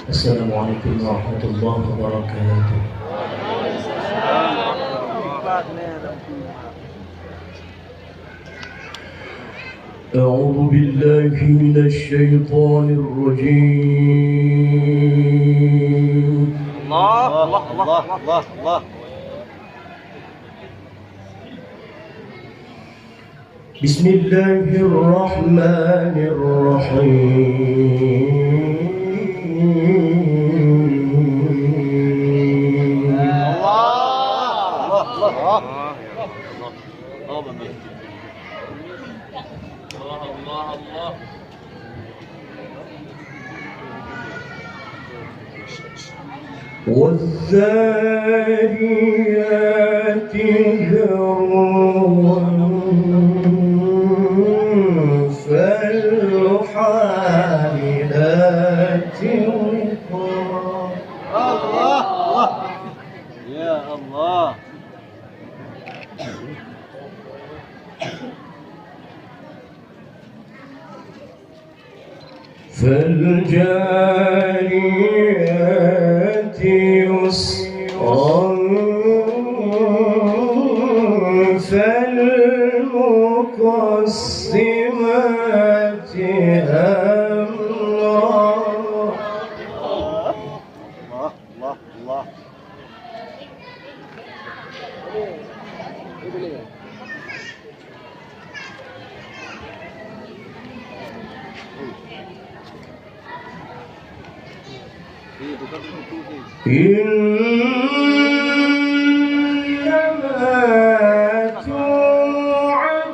السلام عليكم ورحمة الله وبركاته. أعوذ بالله من الشيطان الرجيم. الله الله الله الله الله. بسم الله الرحمن الرحيم. والذاريات ذروا فالحاملات وقرا. الله الله يا الله. فالجاريات يسرا فالمقسمات أمرا. الله الله الله. إنما توعدون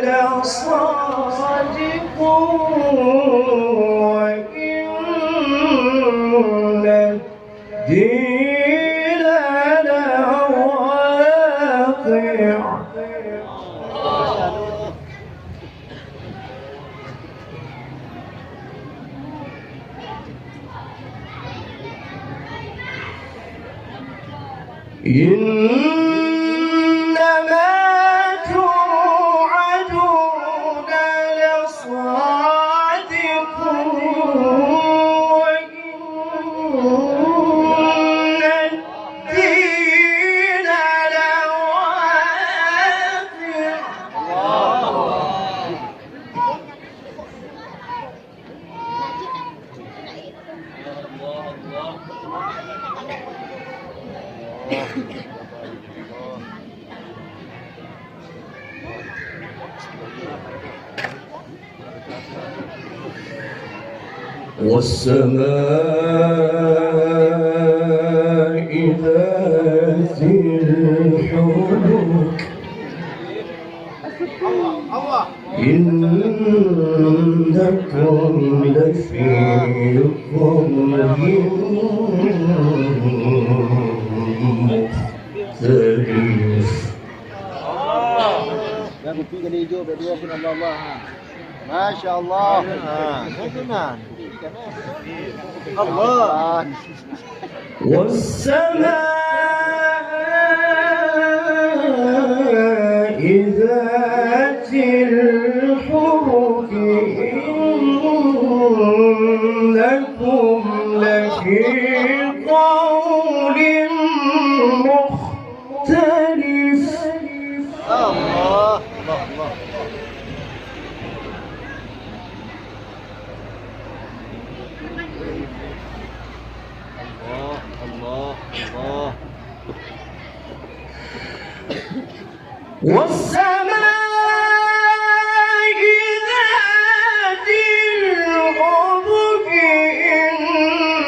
لصادق وإن الدين لواقع. إنما توعدون لصادق وإن الدين لواقع. والسماء ذات الحبك إنكم لفي قول مختلف. Yang kopi kali hijau berdua pun Allah Allah. Masya Allah. Allah. والسماء ذات الحبك إنكم لفي قول مختلف. Allah Allah Allah. Allah Allah. والسماء ذات الحبك إنكم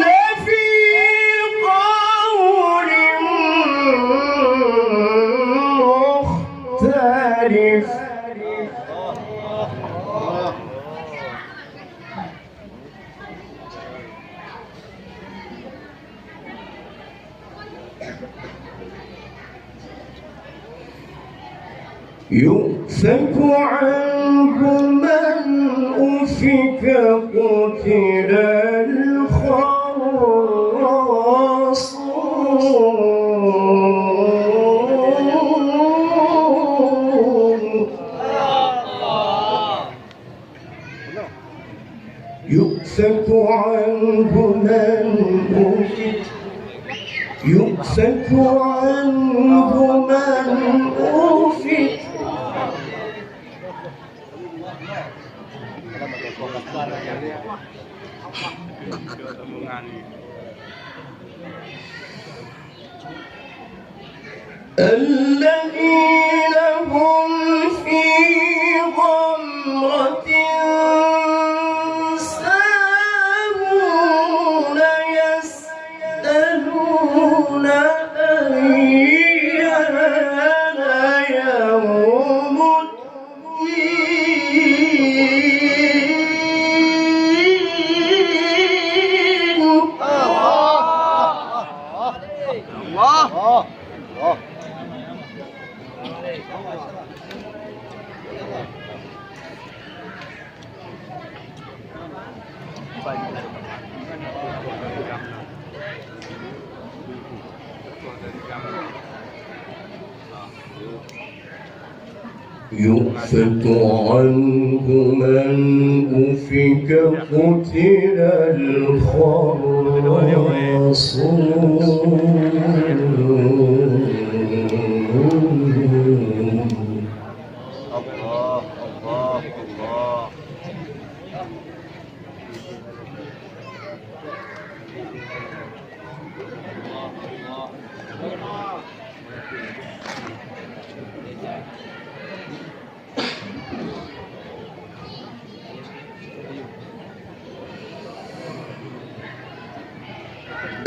لفي قول مختلف. يؤفك عنه من أفك قتل الخراصون يؤفك عنه من أفك يؤفك عنه من أفك الذين هم في غمرة ساهون يسألون أيان يوم الدين الله يؤفك عنه من أفك قتل الخراصون الله الله الله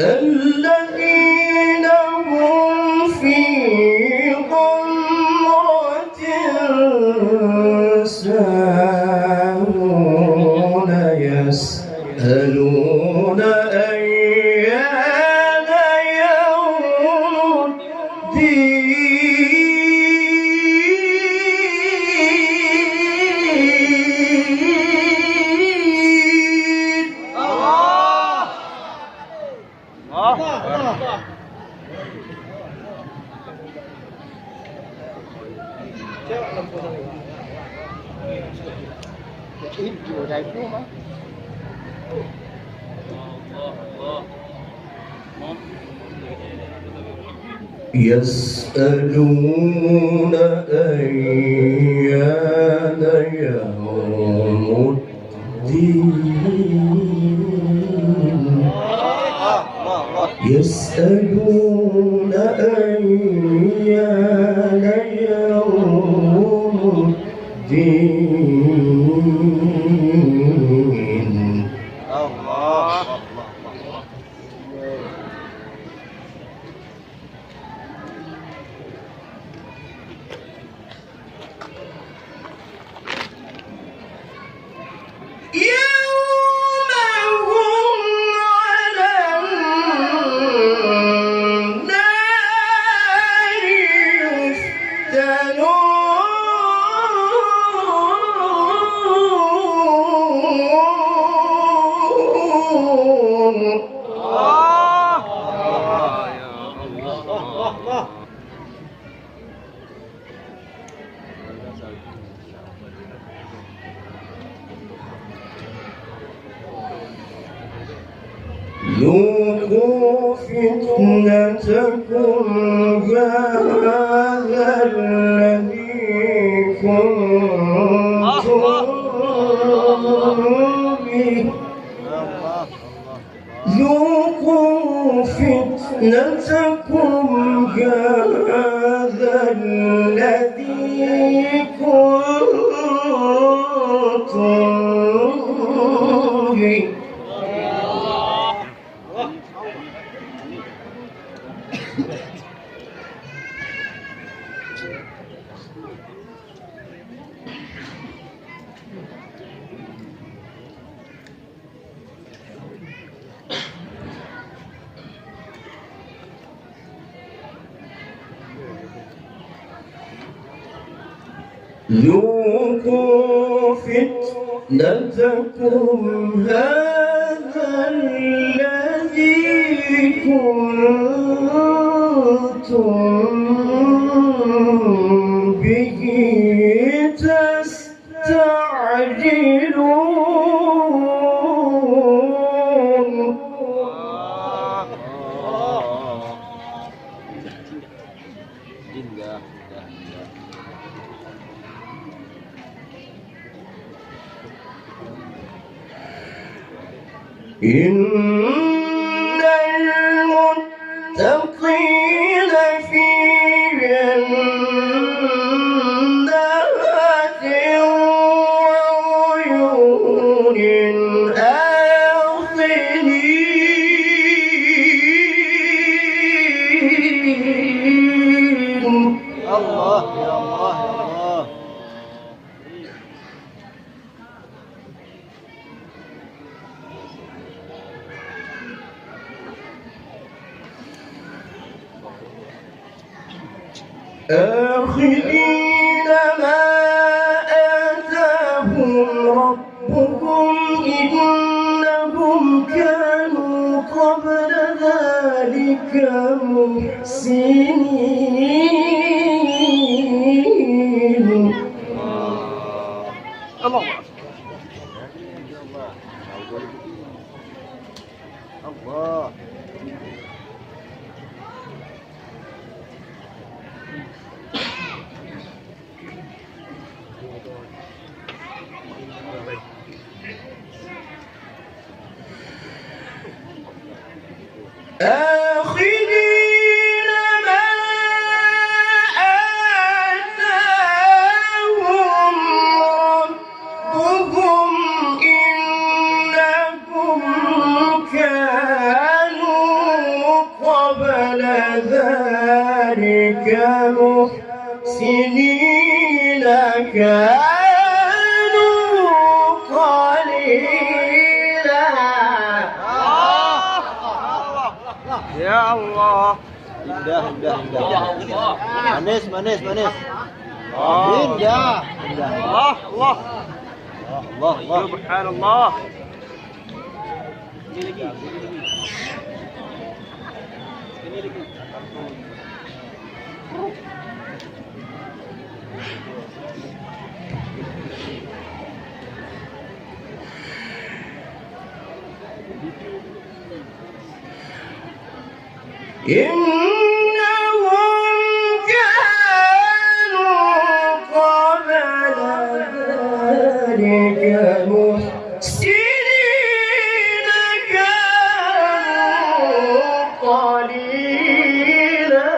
الذين هم في غمرة ساهون يسألون أيان يوم الدين يسألون أيان يوم الدين يسألون أيان يوم الدين الله يوم هم على النار يفتنون ذوقوا فتنتكم هذا الذي كنتم به ذوقوا فتنتكم هذا الذي كنتم به ذوقوا فتنتكم هذا الذي كنتم به تستعجلون. إن المتقين في جنات وعيون آخرين. الله يا الله يا الله. آخذين ما آتاهم ربهم إنهم كانوا قبل ذلك محسنين. الله الله. آخذين ما آتاهم ربهم إنهم كانوا قبل ذلك محسنين كانوا قليلا. يا الله. Indah, indah, indah. Manis, manis, manis. Indah, indah. Allah, Allah. Allah, Allah. Subhanallah. Ini lagi. Ini lagi. إنهم كانوا قبل ذلك محسنين كانوا قليلا.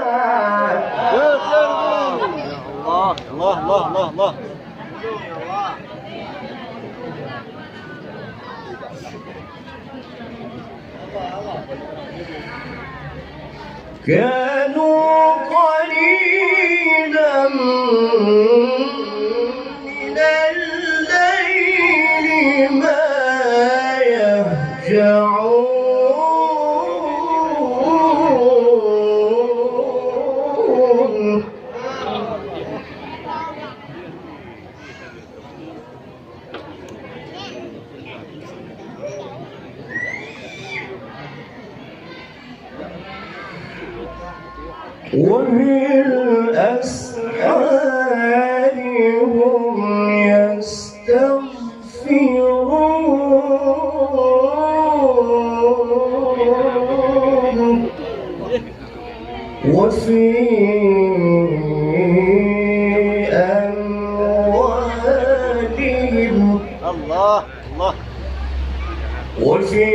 الله الله الله الله. كانوا قليلا من الليل ما يهجعون. وبالأسحار هم يستغفرون. وفي أموالهم الله الله. وفي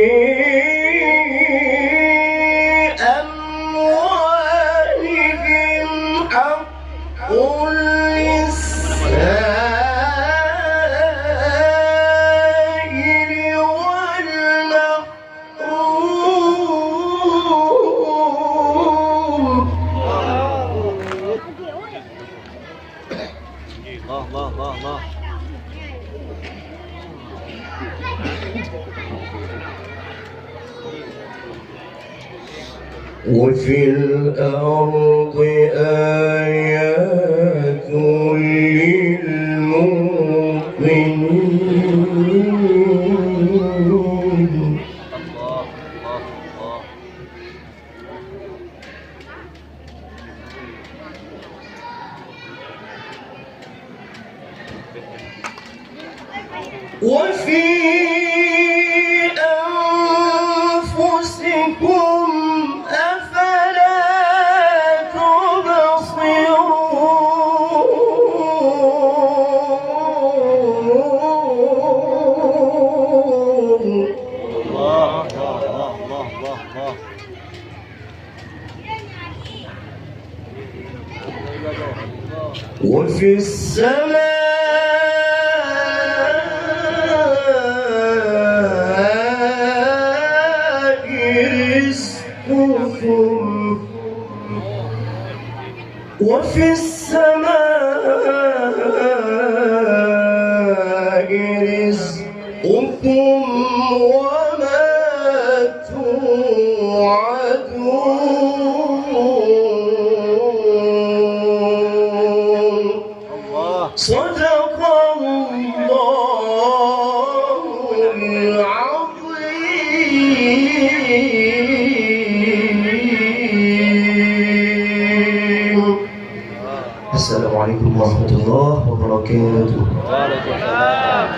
أموالهم حق للسائل والمحروم. الله الله الله الله. وفي الأرض آيات لله وفي أنفسكم أفلا تبصرون الله الله الله الله الله. وفي السماء رزقكم وفي السماء رزقكم وما توعدون. صدق الله العظيم. السلام عليكم ورحمة الله وبركاته. وعليكم السلام.